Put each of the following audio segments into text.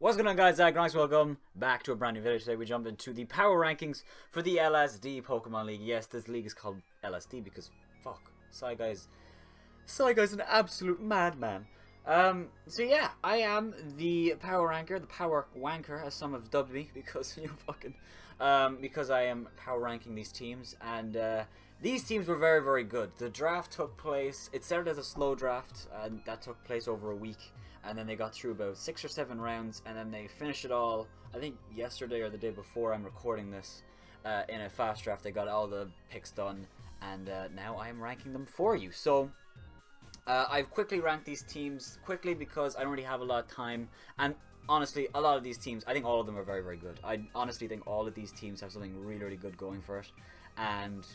What's going on, guys? Aggronix, welcome back to a brand new video. Today we jump into the power rankings for the LSD Pokemon League. Yes, this league is called LSD because, fuck, Saigo's an absolute madman. So yeah, I am the power ranker, the power wanker, as some have dubbed me, because, because I am power ranking these teams, and, these teams were very, very good. The draft took place, it started as a slow draft, and that took place over a week. And then they got through about 6 or 7 rounds, and then they finished it all, I think yesterday or the day before I'm recording this, in a fast draft. They got all the picks done, and now I am ranking them for you. So, I've quickly ranked these teams, quickly because I don't really have a lot of time, and honestly, a lot of these teams, I think all of them are very, very good. I honestly think all of these teams have something really, really good going for it, and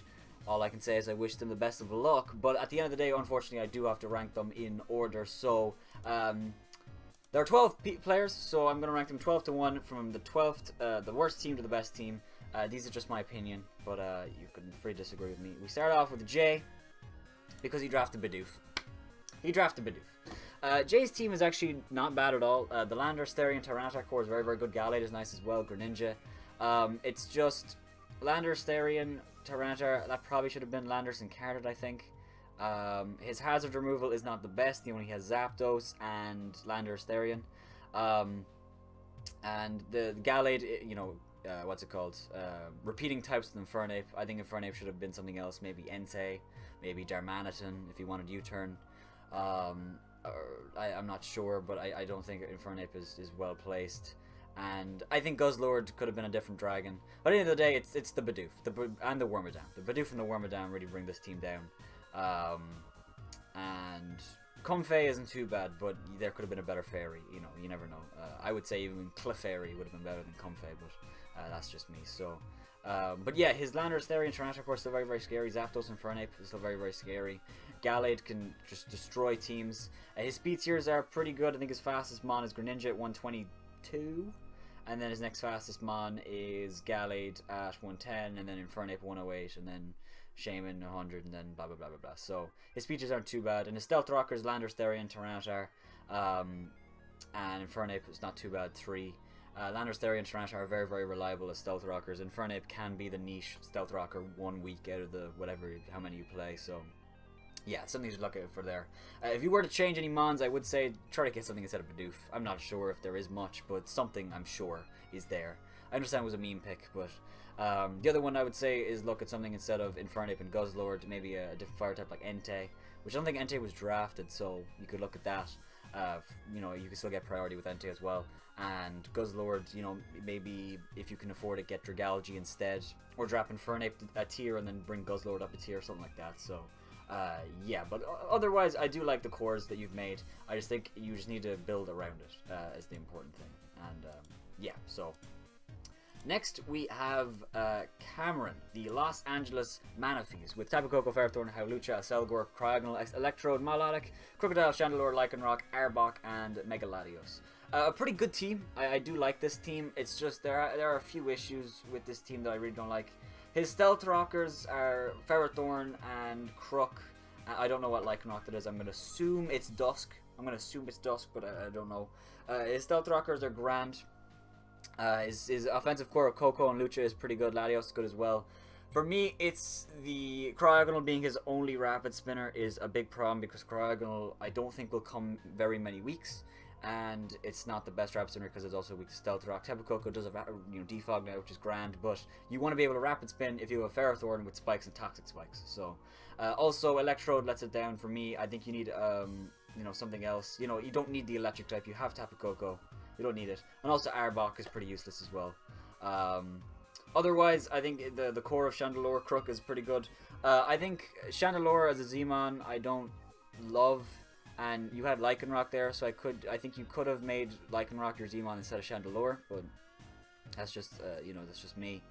all I can say is I wish them the best of luck, but at the end of the day, unfortunately, I do have to rank them in order. So, there are 12 players, so I'm going to rank them 12 to 1 from the 12th, the worst team to the best team. These are just my opinion, but you can free disagree with me. We start off with Jay, because he drafted Bidoof. Jay's team is actually not bad at all. The Landorus, Therian, Tyranitar core is very, very good. Gallade is nice as well. Greninja. It's just Landorus, Therian, Tyranitar, that probably should have been Landorus incarnate, I think. His hazard removal is not the best. He only has Zapdos and Landorus, Therian. And the Gallade, what's it called? Repeating types with Infernape. I think Infernape should have been something else. Maybe Entei, maybe Darmanitan if he wanted U-turn. I'm not sure, but I don't think Infernape is well placed. And I think Guzzlord could have been a different dragon. But at the end of the day, it's the Bidoof and the Wormadam. The Bidoof and the Wormadam really bring this team down. And Comfey isn't too bad, but there could have been a better fairy. You never know. I would say even Clefairy would have been better than Comfey, but that's just me. So, but yeah, his Landorus, Therian, Tyranitar, of course, still very, very scary. Zapdos and Infernape is still very, very scary. Gallade can just destroy teams. His speed tiers are pretty good. I think his fastest mon is Greninja at 122. And then his next fastest mon is Gallade at 110, and then Infernape 108, and then Shaman 100, and then blah blah blah blah blah. So his features aren't too bad. And his Stealth Rockers, Landorus, Therian, Tyranitar, and Infernape is not too bad, 3. Landorus, Therian, and Tyranitar are very, very reliable as Stealth Rockers. Infernape can be the niche Stealth Rocker 1 week out of the how many you play, so yeah, something to look out for there. If you were to change any mons, I would say try to get something instead of Bidoof. I'm not sure if there is much, but something I'm sure is there. I understand it was a meme pick, but the other one I would say is look at something instead of Infernape and Guzzlord, maybe a different fire type like Entei, which I don't think Entei was drafted, so you could look at that. You can still get priority with Entei as well. And Guzzlord, maybe if you can afford it, get Dragalge instead, or drop Infernape a tier and then bring Guzzlord up a tier or something like that. So yeah, but otherwise I do like the cores that you've made. I just think you just need to build around it, is the important thing. And yeah, so next we have Cameron, the Los Angeles Manaphy's, with Tapu Koko, Ferrothorn, Howlucha, Acelgor, Cryogonal, Electrode, Milotic, Crocodile, Chandelure, Lycanroc, Arbok, and Megaladios. A pretty good team. I do like this team. It's just there are a few issues with this team that I really don't like. His Stealth Rockers are Ferrothorn and Crook. I don't know what Lycanroc that is. I'm going to assume it's Dusk. But I don't know. His Stealth Rockers are grand. His offensive core of Coco and Lucha is pretty good. Latios is good as well. For me, it's the Cryogonal being his only rapid spinner is a big problem, because Cryogonal I don't think will come very many weeks. And it's not the best rapid spinner because it's also weak to Stealth Rock. Tapu Koko does a defog now, which is grand, but you want to be able to rapid spin if you have a Ferrothorn with spikes and toxic spikes. So also Electrode lets it down for me. I think you need something else. You don't need the electric type. You have Tapu Koko. You don't need it. And also Arbok is pretty useless as well. Otherwise, I think the core of Chandelure Crook is pretty good. I think Chandelure as a Z-Mon I don't love. And you had Lycanroc there, so I think you could have made Lycanroc your Z-Mon instead of Chandelure, but that's just that's just me.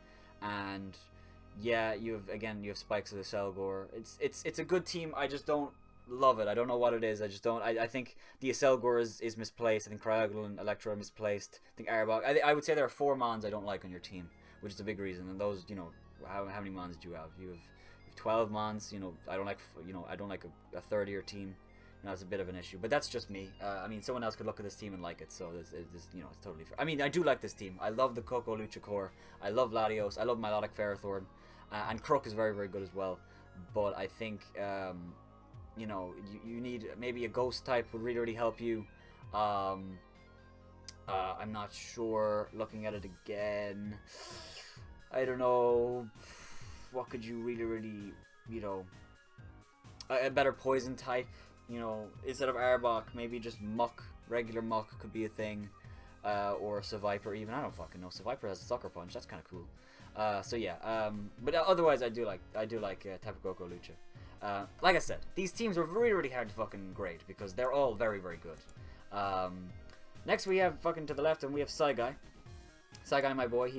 And yeah, you have Spikes as a Acelgor. It's a good team. I just don't love it. I don't know what it is. I just don't. I think the Acelgor is misplaced. I think Cryogonal and Electro are misplaced. I think Arbok. I would say there are 4 mons I don't like on your team, which is a big reason. And those, how many mons do you have? You have 12 mons. I don't like a 30er team. it's a bit of an issue. But that's just me. I mean, someone else could look at this team and like it, so this you know, it's totally fair. I mean, I do like this team. I love the Coco Lucha core. I love Latios. I love Milotic Ferrothorn. And Crook is very, very good as well. But I think, you know, you need maybe a Ghost type would really, really help you. I'm not sure. Looking at it again, I don't know. What could you really, really, you know, a better poison type, you know, instead of Arbok, maybe just Muck, regular Muck could be a thing, or Seviper even. I don't fucking know. Seviper has a Sucker Punch. That's kind of cool. So yeah, but otherwise I do like Tapu Koko Lucha. Like I said, these teams are really, really hard to fucking grade because they're all very, very good. Next we have fucking to the left, and we have Saigai. Saigai, my boy,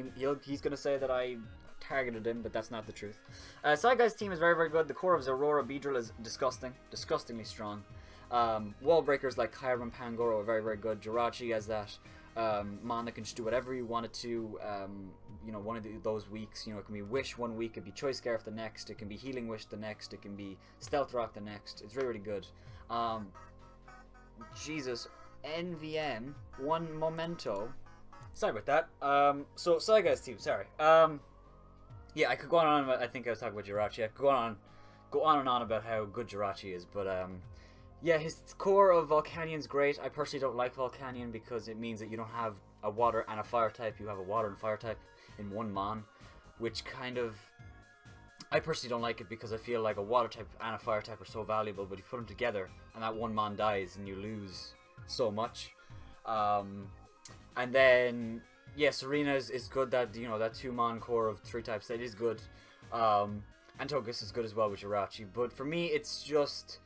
he's gonna say that I targeted him, but that's not the truth. Saigai's team is very, very good. The core of Zorora Beedrill is disgustingly strong. Wall breakers like Kyra and Pangoro are very, very good. Jirachi has that mon that can just do whatever you want it to. You know, one of those weeks, you know, it can be Wish one week, it can be Choice Scarf the next, it can be Healing Wish the next, it can be Stealth Rock the next. It's really, really good. Jesus, NVM, one Memento. Sorry about that. So Saigai's team, sorry. Yeah, I could go on and on. I think I was talking about Jirachi. I could go on and on about how good Jirachi is, but yeah, his core of Volcanion's great. I personally don't like Volcanion because it means that you don't have a water and a fire type. You have a water and fire type in one mon, which kind of, I personally don't like it because I feel like a water type and a fire type are so valuable, but you put them together and that one mon dies and you lose so much. And then, yeah, Serena is good. That, you know, that 2-mon core of 3 types, that is good. And Togus is good as well with Jirachi. But for me, it's just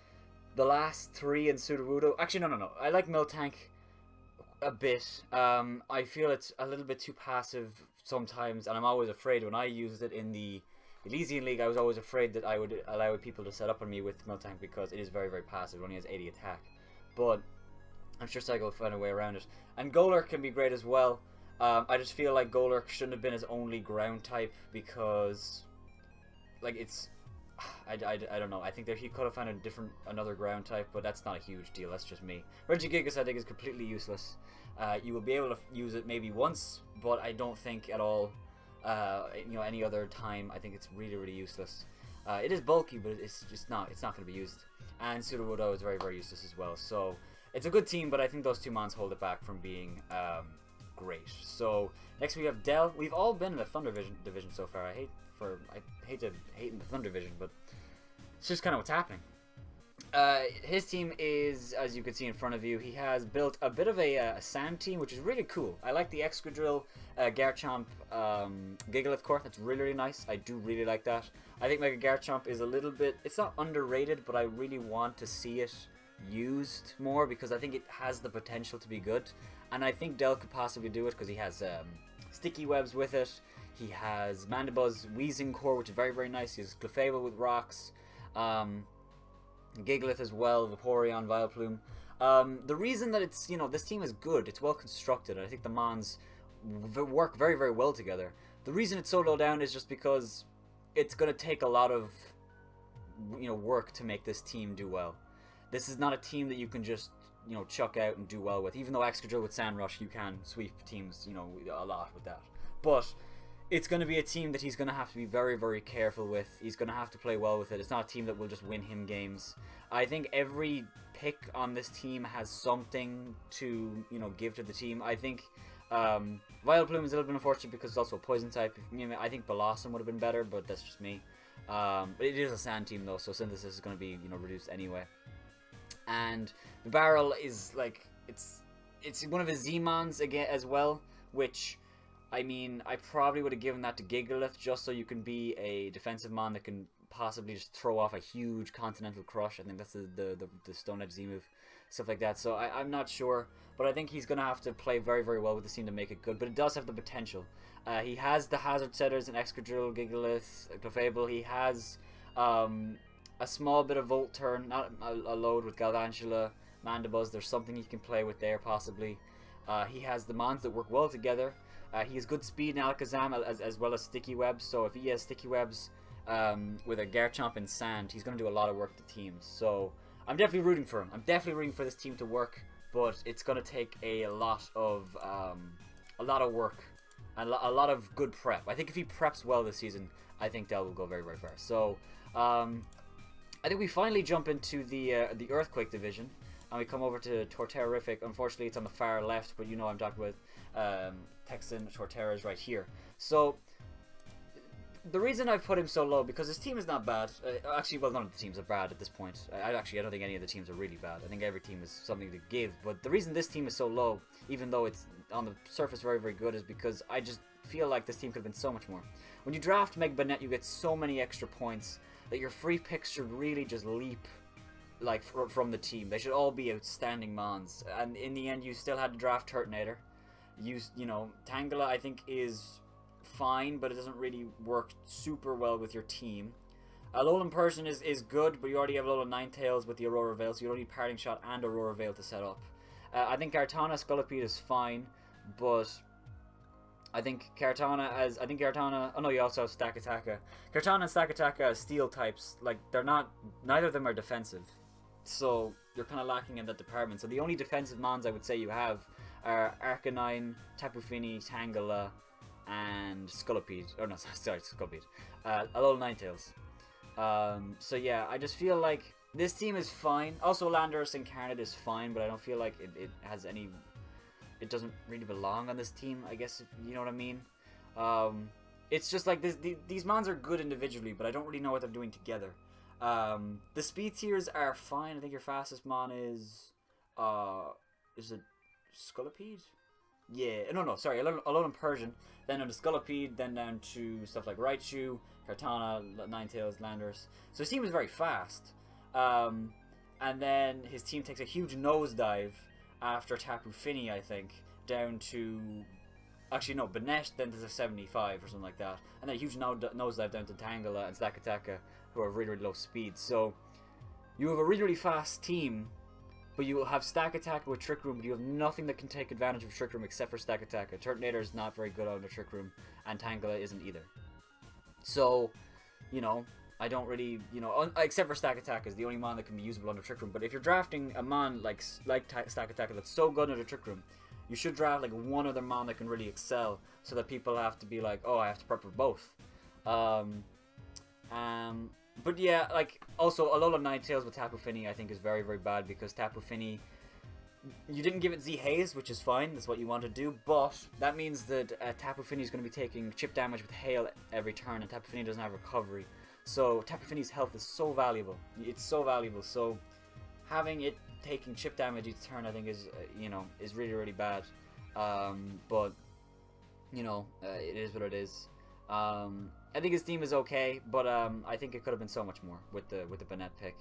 the last 3 in Sudowoodo. Actually, no. I like Miltank a bit. I feel it's a little bit too passive sometimes, and I'm always afraid when I used it in the Elysian League, I was always afraid that I would allow people to set up on me with Miltank because it is very, very passive. It only has 80 attack. But I'm sure Saigo will find a way around it. And Golurk can be great as well. I just feel like Golurk shouldn't have been his only ground type because, like, it's, I don't know. I think that he could have found another ground type, but that's not a huge deal. That's just me. Regigigas, I think, is completely useless. You will be able to use it maybe once, but I don't think at all, you know, any other time. I think it's really, really useless. It is bulky, but it's just not. It's not going to be used. And Sudowoodo is very, very useless as well. So it's a good team, but I think those 2 mons hold it back from being great. So next we have Dell. We've all been in the Thunder division so far. I hate to hate in the Thunder division, but it's just kind of what's happening. His team is, as you can see in front of you, he has built a bit of a sand team, which is really cool. I like the Excadrill, Garchomp, Gigalith core. That's really, really nice. I do really like that. I think Mega Garchomp is a little bit, it's not underrated, but I really want to see it used more because I think it has the potential to be good. And I think Dell could possibly do it because he has Sticky Webs with it. He has Mandibuzz Weezing core, which is very, very nice. He has Clefable with rocks. Gigalith as well, Vaporeon, Vileplume. The reason that it's, you know, this team is good, it's well constructed, and I think the mons work very, very well together. The reason it's so low down is just because it's going to take a lot of, you know, work to make this team do well. This is not a team that you can just, you know, chuck out and do well with. Even though Excadrill with Sand Rush, you can sweep teams, you know, a lot with that. But it's going to be a team that he's going to have to be very, very careful with. He's going to have to play well with it. It's not a team that will just win him games. I think every pick on this team has something to, you know, give to the team. I think Vileplume is a little bit unfortunate because it's also a poison type. I think Blossom would have been better, but that's just me. But it is a sand team though, so Synthesis is going to be, you know, reduced anyway. And the barrel is like, it's one of his Z-Mons again as well, which, I mean, I probably would have given that to Gigalith just so you can be a defensive mon that can possibly just throw off a huge Continental Crush. I think that's the Stone Edge Z move, stuff like that. So I'm not sure, but I think he's going to have to play very, very well with the team to make it good. But it does have the potential. He has the Hazard Setters in Excadrill, Gigalith, Clefable. He has a small bit of Volt Turn, not a load with Galvantula, Mandibuzz. There's something he can play with there possibly. He has the mons that work well together. He has good speed in Alakazam as well as Sticky Webs. So if he has Sticky Webs with a Garchomp in Sand, he's going to do a lot of work to teams. So I'm definitely rooting for him. I'm definitely rooting for this team to work, but it's gonna take a lot of work and a lot of good prep. I think if he preps well this season, I think Dell will go very, very far. So, I think we finally jump into the Earthquake division, and we come over to Torterrific. Unfortunately, it's on the far left, but you know what I'm talking about. Texan Torterra is right here. So, the reason I've put him so low, because his team is not bad. Actually, well, none of the teams are bad at this point. I don't think any of the teams are really bad. I think every team has something to give. But the reason this team is so low, even though it's on the surface very, very good, is because I just feel like this team could have been so much more. When you draft Meg Bennett, you get so many extra points that your free picks should really just leap like from the team. They should all be outstanding mons. And in the end, you still had to draft Turtonator. You know, Tangela I think is fine, but it doesn't really work super well with your team. Alolan Persian is good, but you already have Alolan Ninetales with the Aurora Veil, so you don't need Parting Shot and Aurora Veil to set up. I think Kartana Scolipede is fine, but I think Kartana. Oh no, you also have Stakataka. Kartana and Stakataka as steel types. Like they're not. Neither of them are defensive, so you're kind of lacking in that department. So the only defensive mons I would say you have are Arcanine, Tapu Fini, Tangela, and Scolipede. Oh no, sorry, Scolipede. Alolan Ninetales. So yeah, I just feel like this team is fine. Also, Landorus Incarnate is fine, but I don't feel like it has any. It doesn't really belong on this team, I guess, if you know what I mean. It's just like these mons are good individually, but I don't really know what they're doing together. The speed tiers are fine. I think your fastest mon is it Scolipede? Yeah, no, sorry, Alolan Persian, then down to Scolipede, then down to stuff like Raichu, Kartana, Ninetales, Landorus. So his team is very fast. And then his team takes a huge nosedive after Tapu Fini, I think, down to... Actually, no, Banette then to 75 or something like that. And then a huge nosedive down to Tangela and Stakataka, who are really, really low speed. So, you have a really, really fast team, but you will have Stakataka with Trick Room, but you have nothing that can take advantage of Trick Room except for Stakataka. Turtonator is not very good on the Trick Room, and Tangela isn't either. So, you know, I don't really, you know, except for Stakataka is the only mon that can be usable under Trick Room. But if you're drafting a mon like Stakataka that's so good under Trick Room, you should draft like one other mon that can really excel, so that people have to be like, oh, I have to prep for both. But yeah, like also Alolan Ninetales with Tapu Fini I think is very, very bad, because Tapu Fini, you didn't give it Z Haze, which is fine, that's what you want to do, but that means that Tapu Fini is going to be taking chip damage with Hail every turn, and Tapu Fini doesn't have recovery. So Tapu Fini's health is so valuable. It's so valuable. So having it taking chip damage each turn, I think, is you know, is really, really bad. But you know, it is what it is. I think his team is okay, but I think it could have been so much more with the Banette pick.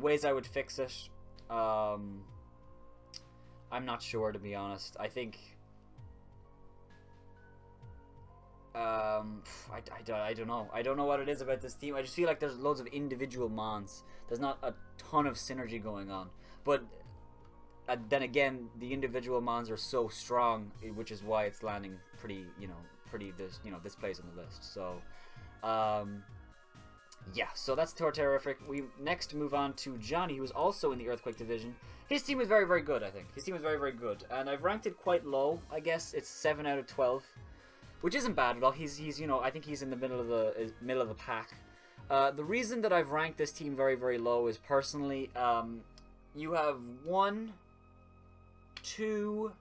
Ways I would fix it. I'm not sure, to be honest. I think. I don't know. I don't know what it is about this team. I just feel like there's loads of individual mons. There's not a ton of synergy going on. But then again, the individual mons are so strong, which is why it's landing pretty, this place on the list. So, yeah. So that's Torterrific. We next move on to Johnny, who is also in the Earthquake division. His team is very, very good. I think his team is very, very good, and I've ranked it quite low. I guess it's 7 out of 12. Which isn't bad at all. He's you know, I think he's in the middle of the pack. The reason that I've ranked this team very, very low is personally, you have 1, 2,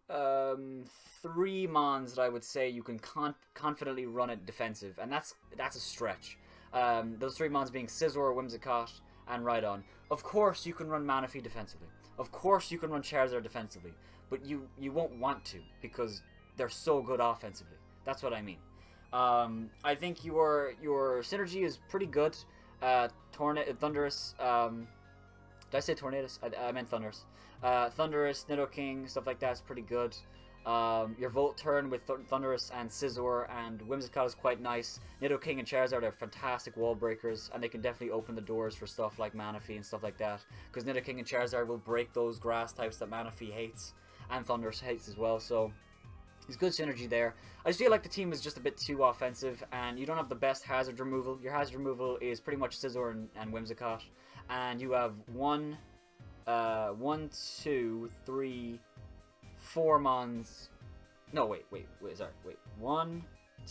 3 mons that I would say you can confidently run it defensive, and that's a stretch. Those 3 mons being Scizor, Whimsicott, and Rhydon. Of course, you can run Manaphy defensively. Of course, you can run Charizard defensively, but you won't want to, because they're so good offensively. That's what I mean. I think your synergy is pretty good. Thundurus. Did I say Tornadus? I meant Thundurus. Thundurus, Nidoking, stuff like that is pretty good. Your Volt turn with Thundurus and Scizor and Whimsicott is quite nice. Nidoking and Charizard are fantastic wall breakers, and they can definitely open the doors for stuff like Manaphy and stuff like that. Because Nidoking and Charizard will break those grass types that Manaphy hates, and Thundurus hates as well. So There's good synergy there. I just feel like the team is just a bit too offensive, and you don't have the best hazard removal. Your hazard removal is pretty much Scizor and Whimsicott, and you have 1, 2, 3, 4 mons. No, wait, sorry, wait. 1,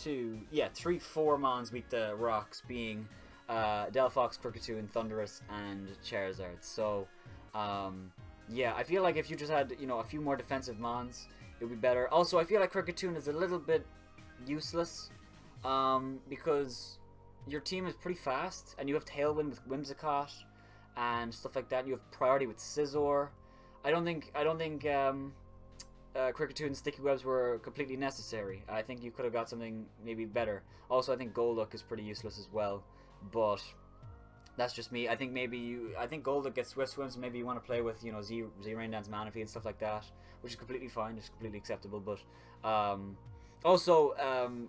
2, yeah, 3, 4 mons weak to rocks, being Delphox, Kricketune, Thundurus, and Charizard. So, yeah, I feel like if you just had, you know, a few more defensive mons, it would be better. Also, I feel like Kricketune is a little bit useless, because your team is pretty fast, and you have Tailwind with Whimsicott and stuff like that. You have priority with Scizor. I don't think Kricketune and Sticky Webs were completely necessary. I think you could have got something maybe better. Also, I think Golduck is pretty useless as well, but that's just me. I think Golduck gets Swift Swims, and maybe you want to play with, you know, Z Rain Dance, Manaphy, and stuff like that, which is completely fine. It's completely acceptable. But also,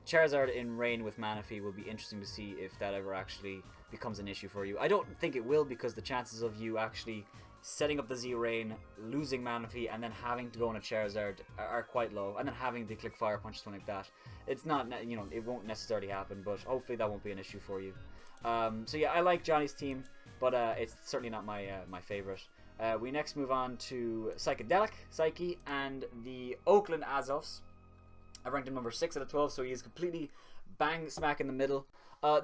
Charizard in Rain with Manaphy will be interesting to see if that ever actually becomes an issue for you. I don't think it will, because the chances of you actually setting up the Z-Rain, losing Manaphy, and then having to go on a Charizard are quite low, and then having to click Fire Punch, something like that. It's not, you know, it won't necessarily happen, but hopefully that won't be an issue for you. So yeah, I like Johnny's team, but it's certainly not my my favorite. We next move on to Psychedelic, Psyche, and the Oakland Azovs. I ranked him number 6 out of 12, so he is completely bang smack in the middle.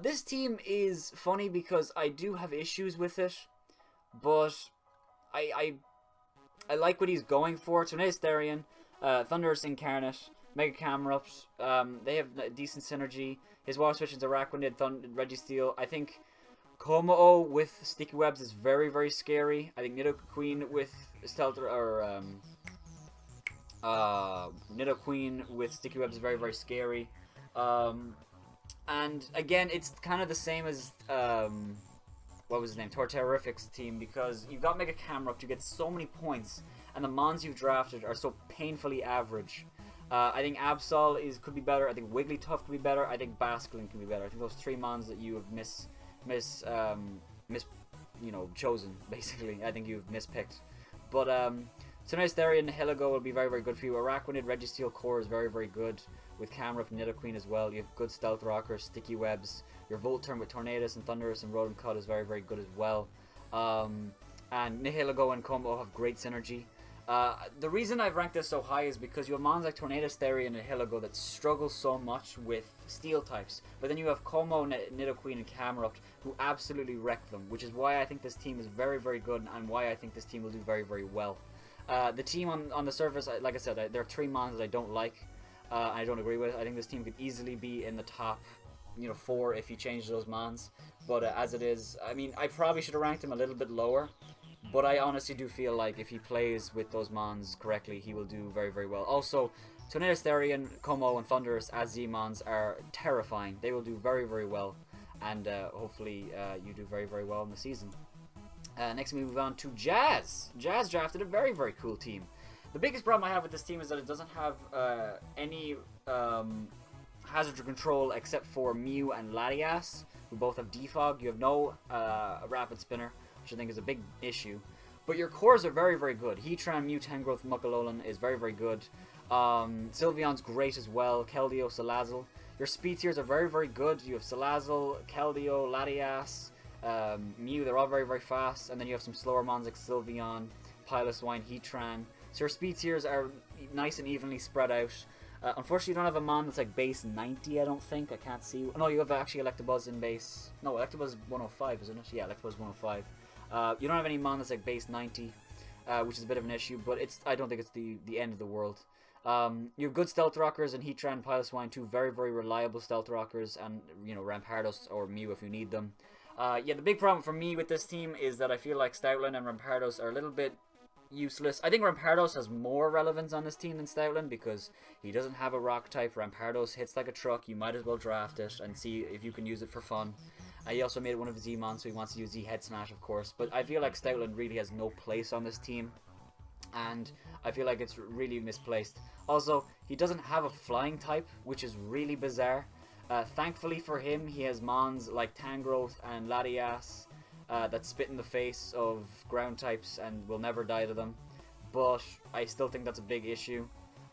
This team is funny because I do have issues with it, but I like what he's going for. Tornadus Therian, Thundurus Incarnate, Mega Camerupt, they have decent synergy. His Water Switch is Araquanid, Registeel. I think Kommo with Sticky Webs is very, very scary. I think Nidoqueen with Stealth, or Nidoqueen with Sticky Webs is very, very scary. And again, it's kind of the same as what was his name, Torterrific's team, because you've got Mega Camerupt, you get so many points, and the mons you've drafted are so painfully average. I think Absol could be better. I think Wigglytuff could be better. I think Basculin could be better. I think those 3 mons that you have chosen, basically. I think you've mispicked. But Tornadus Therian and Heligo will be very, very good for you. Araquanid, Registeel Core is very, very good with Camerupt and Nidoqueen as well. You have good Stealth Rockers, Sticky Webs. Your Volturn with Tornadus and Thundurus and Rodent Cut is very, very good as well. And Nihilego and Kommo have great synergy. The reason I've ranked this so high is because you have mons like Tornadus, Therian, and Nihilego that struggle so much with Steel types. But then you have Kommo, Nidoqueen, and Camerupt who absolutely wreck them, which is why I think this team is very, very good, and why I think this team will do very, very well. The team on the surface, like I said, there are 3 mons that I don't like, I don't agree with. I think this team could easily be in the top, 4 if you change those mons. But as it is, I mean, I probably should have ranked him a little bit lower. But I honestly do feel like if he plays with those mons correctly, he will do very, very well. Also, Tornadus Therian, Kommo, and Thundurus as Z-mons are terrifying. They will do very, very well. And hopefully you do very, very well in the season. Next we move on to Jazz. Jazz drafted a very, very cool team. The biggest problem I have with this team is that it doesn't have any hazard control except for Mew and Latias, who both have Defog. You have no Rapid Spinner, which I think is a big issue. But your cores are very, very good. Heatran, Mew, Tangrowth, Muckalolan is very, very good. Sylveon's great as well. Keldeo, Salazzle. Your speed tiers are very, very good. You have Salazzle, Keldeo, Latias, Mew. They're all very, very fast. And then you have some slower mons like Sylveon, Piloswine, Heatran. So your speed tiers are nice and evenly spread out. Unfortunately, you don't have a mon that's like base 90, I don't think. I can't see. No, you have actually Electabuzz in base... No, Electabuzz is 105, isn't it? Yeah, Electabuzz is 105. You don't have any mon that's like base 90, which is a bit of an issue, but I don't think it's the end of the world. You have good Stealth Rockers and Heatran, Piloswine, 2 very, very reliable Stealth Rockers, and, Rampardos or Mew if you need them. Yeah, the big problem for me with this team is that I feel like Stoutland and Rampardos are a little bit useless. I think Rampardos has more relevance on this team than Stoutland because he doesn't have a rock type. Rampardos hits like a truck. You might as well draft it and see if you can use it for fun. He also made it one of his Z-mons, so he wants to use Z-Head Smash, of course. But I feel like Stoutland really has no place on this team, and I feel like it's really misplaced. Also, he doesn't have a flying type, which is really bizarre. Thankfully for him, he has mons like Tangrowth and Latias that spit in the face of ground types and will never die to them. But I still think that's a big issue.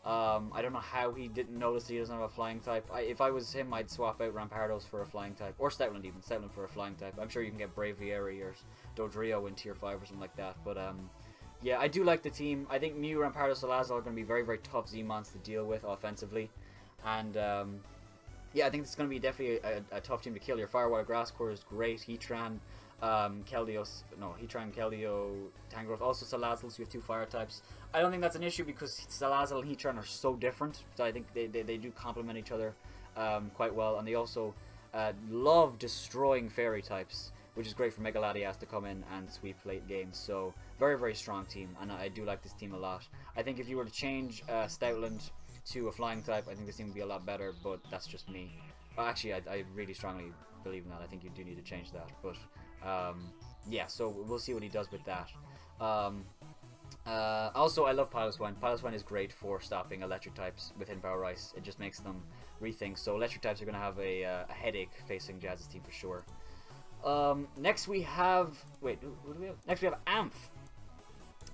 I don't know how he didn't notice he doesn't have a flying type. If I was him, I'd swap out Rampardos for a flying type. Or Stoutland even. Stoutland for a flying type. I'm sure you can get Braviary or Dodrio in Tier 5 or something like that. But, yeah, I do like the team. I think Mew, Rampardos, Salazzle are going to be very, very tough Z-Mons to deal with offensively. And, yeah, I think it's going to be definitely a tough team to kill. Your Fire, Water, Grass core is great. Heatran, Keldeo, Tangrowth, also Salazzle, so you have 2 fire types. I don't think that's an issue because Salazzle and Heatran are so different, so I think they do complement each other quite well, and they also love destroying fairy types, which is great for Mega Latias to come in and sweep late games. So very, very strong team, and I do like this team a lot. I think if you were to change Stoutland to a flying type, I think this team would be a lot better, but that's just me. Actually, I really strongly believe in that. I think you do need to change that, but yeah, so we'll see what he does with that. Also, I love Piloswine. Piloswine is great for stopping electric types within Power Ice. It just makes them rethink. So electric types are going to have a headache facing Jazz's team for sure. Next we have... Wait, who do we have? Next we have Amph.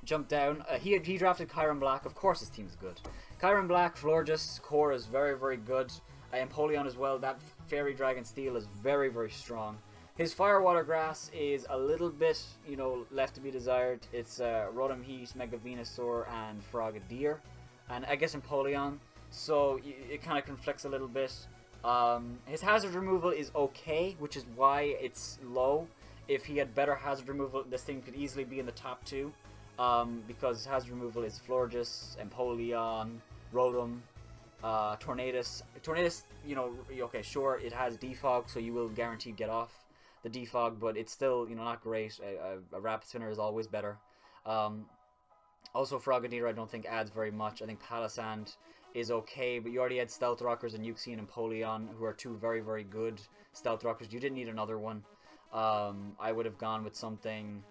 Jump down. He drafted Kyron Black. Of course his team's good. Kyron Black, Florges, core is very, very good. Empoleon as well. That Fairy Dragon Steel is very, very strong. His Fire, Water, Grass is a little bit, you know, left to be desired. It's Rotom Heat, Mega Venusaur, and Frogadier. And I guess Empoleon. So it kind of conflicts a little bit. His hazard removal is okay, which is why it's low. If he had better hazard removal, this thing could easily be in the top 2. Because his hazard removal is Florges, Empoleon, Rotom, Tornadus. Tornadus, you know, okay, sure, it has defog, so you will guaranteed get off the defog, but it's still, you know, not great. A Rapid Spinner is always better. Also, Frogadier I don't think adds very much. I think Palisand is okay, but you already had Stealth Rockers and Uxie and Empoleon, who are 2 very, very good Stealth Rockers. You didn't need another one. I would have gone with something,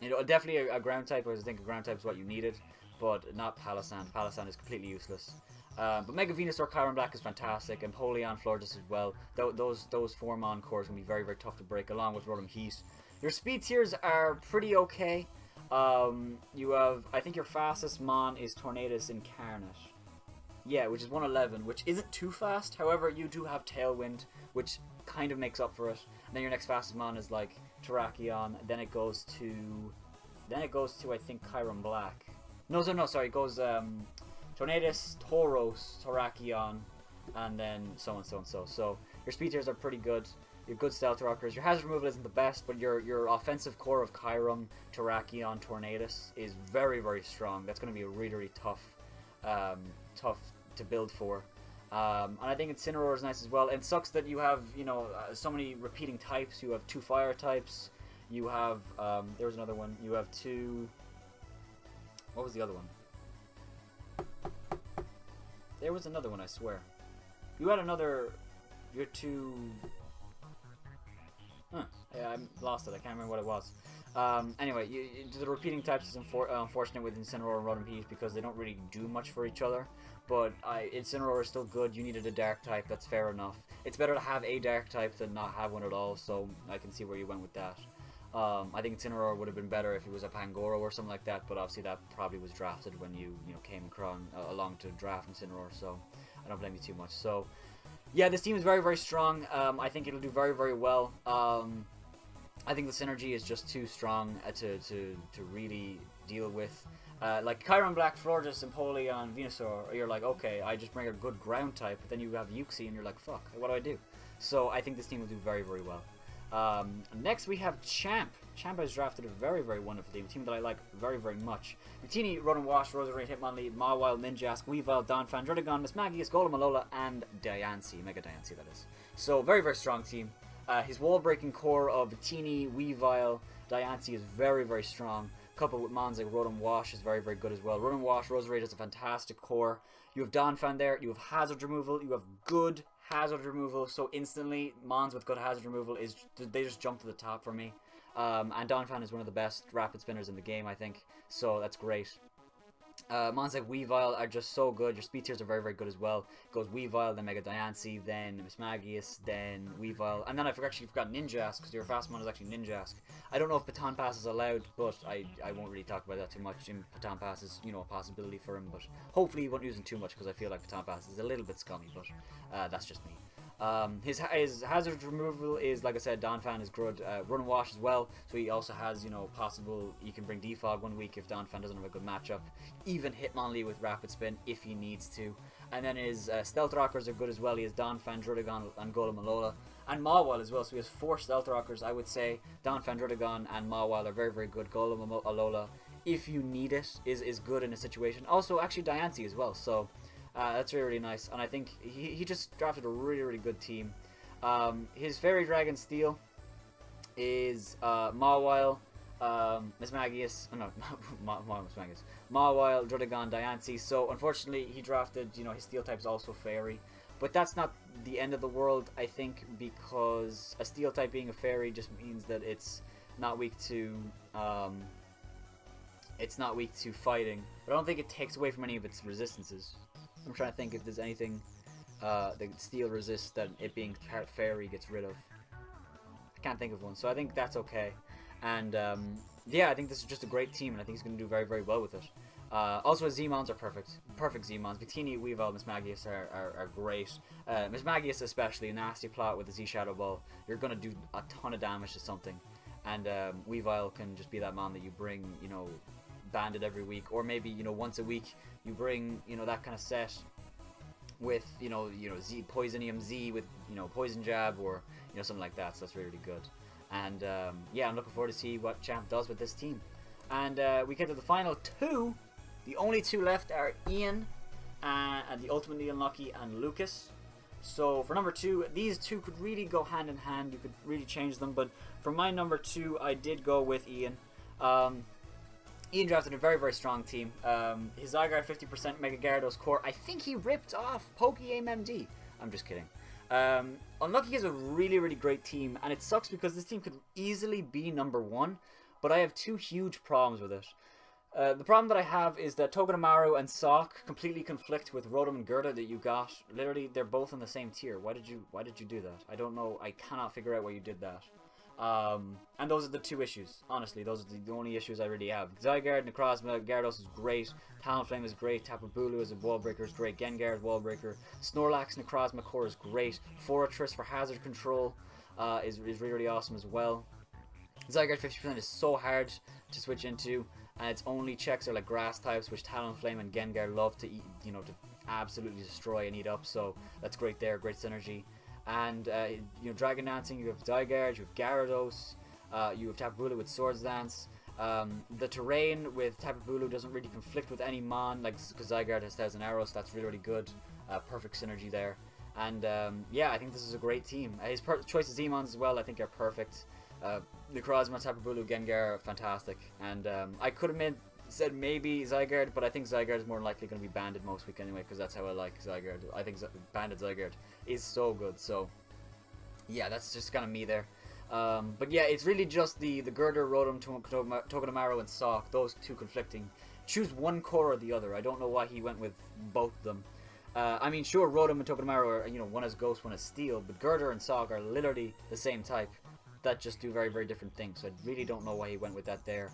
you know, definitely a ground type. I think a ground type is what you needed, but not Palisand. Palisand is completely useless. But Mega Venusaur, Kyron Black is fantastic, and Empoleon, Florges as well. Those 4-mon cores can be very, very tough to break, along with Rotom Heat. Your speed tiers are pretty okay. You have, I think your fastest mon is Tornadus Incarnate. Yeah, which is 111, which isn't too fast. However, you do have Tailwind, which kind of makes up for it. And then your next fastest mon is like Terrakion. Then it goes to I think Kyron Black. No, sorry, it goes Tornadus, Tauros, Terrakion, and then so on, so on, so. So your speed tiers are pretty good. Your good Stealth Rockers. Your hazard removal isn't the best, but your offensive core of Kyron, Terrakion, Tornadus is very, very strong. That's going to be a really, really tough to build for. And I think Incineroar is nice as well. It sucks that you have, you know, so many repeating types. You have 2 fire types. You have, there was another one. You have 2, what was the other one? There was another one, I swear. You had another, you had 2, huh, yeah, I lost it. I can't remember what it was. Anyway, the repeating types is unfortunate with Incineroar and Rotom Heat because they don't really do much for each other. But Incineroar is still good. You needed a dark type. That's fair enough. It's better to have a dark type than not have one at all. So I can see where you went with that. I think Incineroar would have been better if it was a Pangoro or something like that. But obviously that probably was drafted when you came along to draft Incineroar. So I don't blame you too much. So yeah, this team is very, very strong. I think it'll do very, very well. I think the synergy is just too strong to really deal with. Like Kyron Black, Florges, Empoleon, Venusaur, you're like, okay, I just bring a good ground type, but then you have Uxie and you're like, fuck, what do I do? So I think this team will do very, very well. Next we have Champ. Champ has drafted a very, very wonderful team, a team that I like very, very much. Mutini, Rotom Wash, Roserade, Hitmonlee, Mawile, Ninjask, Weavile, Donphan, Druddigon, Mismagius, Golem, Alola, and Diancie, Mega Diancie that is. So very, very strong team. His wall-breaking core of Victini, Weavile, Diancie is very, very strong. Coupled with mons like Rotom Wash is very, very good as well. Rotom Wash, Roserade is a fantastic core. You have Donphan there. You have hazard removal. You have good hazard removal. So instantly, mons with good hazard removal they just jump to the top for me. And Donphan is one of the best rapid spinners in the game, I think. So that's great. Mons like Weavile are just so good. Your speed tiers are very, very good as well. It goes Weavile, then Mega Diancie, then Mismagius, then Weavile, and then I actually forgot Ninjask, because your fast mon is actually Ninjask. I don't know if Baton Pass is allowed, but I won't really talk about that too much. Baton Pass is, you know, a possibility for him, but hopefully he won't use him too much, because I feel like Baton Pass is a little bit scummy, but that's just me. His hazard removal is, like I said, Donphan is good. Run and Wash as well, so he also has, you know, possible, you can bring Defog one week if Donphan doesn't have a good matchup. Even Hitmonlee with Rapid Spin if he needs to. And then his Stealth Rockers are good as well. He has Donphan, Drudagon, and Golem Alola. And Mawile as well, so he has 4 Stealth Rockers. I would say Donphan, Drudagon, and Mawile are very, very good. Golem Alola, if you need it, is good in a situation. Also, actually Diancie as well, so... that's really, really nice, and I think he just drafted a really, really good team. His Fairy Dragon Steel is Mawile, Mismagius, Mismagius, Mawile, Drudagon, Diancie. So unfortunately, he drafted, you know, his Steel type is also Fairy, but that's not the end of the world, I think, because a Steel type being a Fairy just means that it's not weak to fighting. But I don't think it takes away from any of its resistances. I'm trying to think if there's anything that Steel resists that it being Fairy gets rid of. I can't think of one, so I think that's okay. And yeah, I think this is just a great team, and I think he's going to do very, very well with it. Also, his Z-Mons are perfect. Perfect Z-Mons. Victini, Weavile, Mismagius are great. Mismagius especially, a nasty plot with the Z-Shadow Ball. You're going to do a ton of damage to something. And Weavile can just be that mon that you bring, you know, Banded every week, or maybe, you know, once a week you bring, you know, that kind of set with, you know Z, Poisonium Z with, you know, Poison Jab, or, you know, something like that. So that's really, really good. And yeah, I'm looking forward to see what Champ does with this team. And we get to the final 2. The only 2 left are Ian and the Ultimately Unlucky and Lucas. So for number 2, these 2 could really go hand in hand. You could really change them, but for my number 2, I did go with Ian. Ian drafted a very, very strong team. His Zygarde 50% Mega Gyarados core. I think he ripped off Pokeaim MD. I'm just kidding. Unlucky is a really, really great team, and it sucks because this team could easily be number 1, but I have 2 huge problems with it. The problem that I have is that Togedemaru and Sock completely conflict with Rotom and Gerda that you got. Literally, they're both in the same tier. Why did you do that? I don't know. I cannot figure out why you did that. And those are the 2 issues. Honestly, those are the only issues I really have. Zygarde, Necrozma, Gyarados is great. Talonflame is great. Tapu Bulu as a wall breaker is great. Gengar wall breaker. Snorlax Necrozma core is great. Fortress for hazard control is really, really awesome as well. Zygarde 50% is so hard to switch into, and its only checks are like grass types, which Talonflame and Gengar love to eat, you know, to absolutely destroy and eat up. So that's great there, great synergy. And you know, Dragon Dancing, you have Zygarde, you have Gyarados, you have Tapu Bulu with Swords Dance. The terrain with Tapu Bulu doesn't really conflict with any mon, like, because Zygarde has 1000 arrows, so that's really, really good. Perfect synergy there. And yeah, I think this is a great team. His choice of Z-Mons as well, I think, are perfect. Necrozma, Tapu Bulu, Gengar, fantastic. And I could have said maybe Zygarde, but I think Zygarde is more likely going to be banded most week anyway, because that's how I like Zygarde. I think banded Zygarde is so good. So yeah, that's just kind of me there. But yeah, it's really just the Girder, Rotom, Togedemaru, and Sock, those 2 conflicting. Choose one core or the other. I don't know why he went with both of them. I mean, sure, Rotom and Togedemaru are, you know, one is Ghost, one is Steel, but Girder and Sock are literally the same type that just do very, very different things. So I really don't know why he went with that there.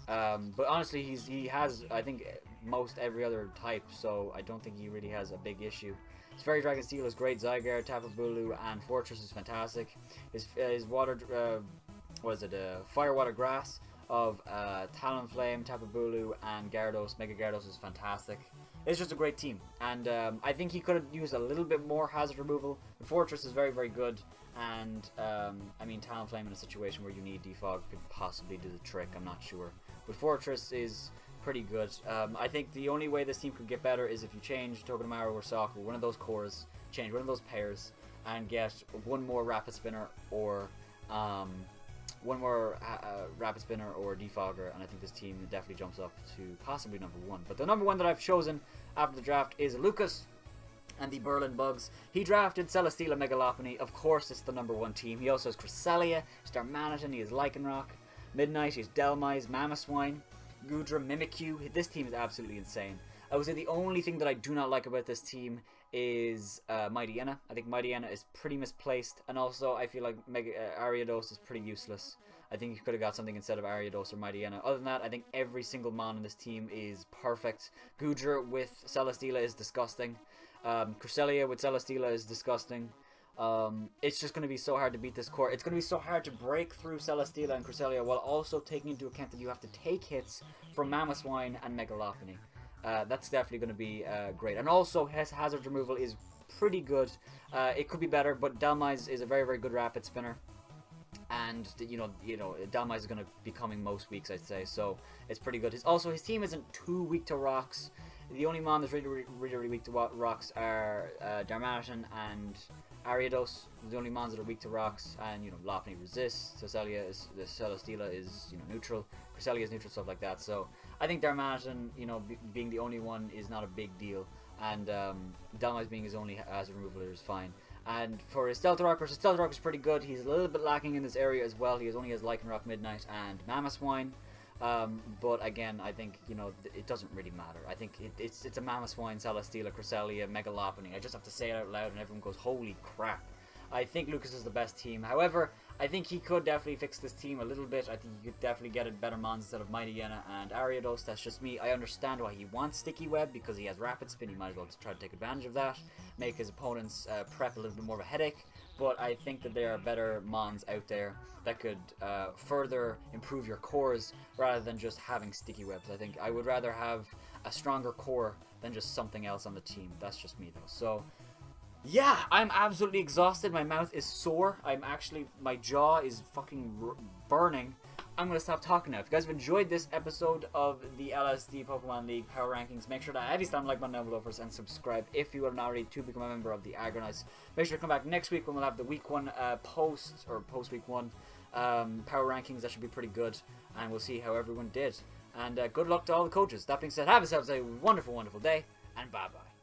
But honestly, he has, I think, most every other type, so I don't think he really has a big issue. His Fairy Dragon Steel is great. Zygarde, Tapu Bulu, and Fortress is fantastic. His water, Fire, Water, Grass of Talonflame, Tapu Bulu, and Gyarados, Mega Gyarados is fantastic. It's just a great team, and I think he could have used a little bit more hazard removal. The Fortress is very, very good, and I mean, Talonflame in a situation where you need defog could possibly do the trick. I'm not sure, but Fortress is pretty good. I think the only way this team could get better is if you change Togedemaru or Sock or one of those cores, change one of those pairs, and get one more Rapid Spinner or Defogger, and I think this team definitely jumps up to possibly number 1. But the number 1 that I've chosen after the draft is Lucas and the Berlin Bugs. He drafted Celesteela Megalopony. Of course, it's the number 1 team. He also has Cresselia, Starmanitan, he has Lycanroc, Midnight, he has Delmise, Mamoswine. Goodra, Mimikyu. This team is absolutely insane. I would say the only thing that I do not like about this team is Mightyena. I think Mightyena is pretty misplaced, and also I feel like Ariados is pretty useless. I think you could have got something instead of Ariados or Mightyena. Other than that, I think every single mon in this team is perfect. Goodra with Celesteela is disgusting. Cresselia with Celesteela is disgusting. It's just going to be so hard to beat this core. It's going to be so hard to break through Celesteela and Cresselia while also taking into account that you have to take hits from Mamoswine and Megalopony. That's definitely going to be great. And also, his hazard removal is pretty good. It could be better, but Dhelmise is a very, very good rapid spinner. And, you know, Dhelmise is going to be coming most weeks, I'd say. So, it's pretty good. His team isn't too weak to rocks. The only mon that's really weak to rocks are Darmanitan and Ariados. The only mons that are weak to rocks. And, you know, Lopunny resists. Celesteela is, you know, neutral. Cresselia is neutral, stuff like that. So, I think Darmanitan, you know, being the only one is not a big deal. And Dhelmise being his only hazard removal is fine. And for his Stealth Rock is pretty good. He's a little bit lacking in this area as well. He only has Lycanroc, Midnight, and Mamoswine. But again, I think, you know, it doesn't really matter. I think it's a Mamoswine, Celesteela, Cresselia, Megalopony. I just have to say it out loud and everyone goes, holy crap. I think Lucas is the best team. However, I think he could definitely fix this team a little bit. I think you could definitely get a better mons instead of Mightyena and Ariados. That's just me. I understand why he wants Sticky Web because he has Rapid Spin. He might as well just try to take advantage of that. Make his opponents prep a little bit more of a headache. But I think that there are better mons out there that could further improve your cores rather than just having Sticky Webs. I think I would rather have a stronger core than just something else on the team. That's just me though. So yeah, I'm absolutely exhausted. My mouth is sore. My jaw is fucking burning. I'm going to stop talking now. If you guys have enjoyed this episode of the LSD Pokemon League Power Rankings, make sure to heavy slam like button down below first and subscribe if you are not already to become a member of the Aggronix. Make sure to come back next week when we'll have the week 1 post week 1 Power Rankings. That should be pretty good. And we'll see how everyone did. And good luck to all the coaches. That being said, have yourselves a wonderful, wonderful day. And bye-bye.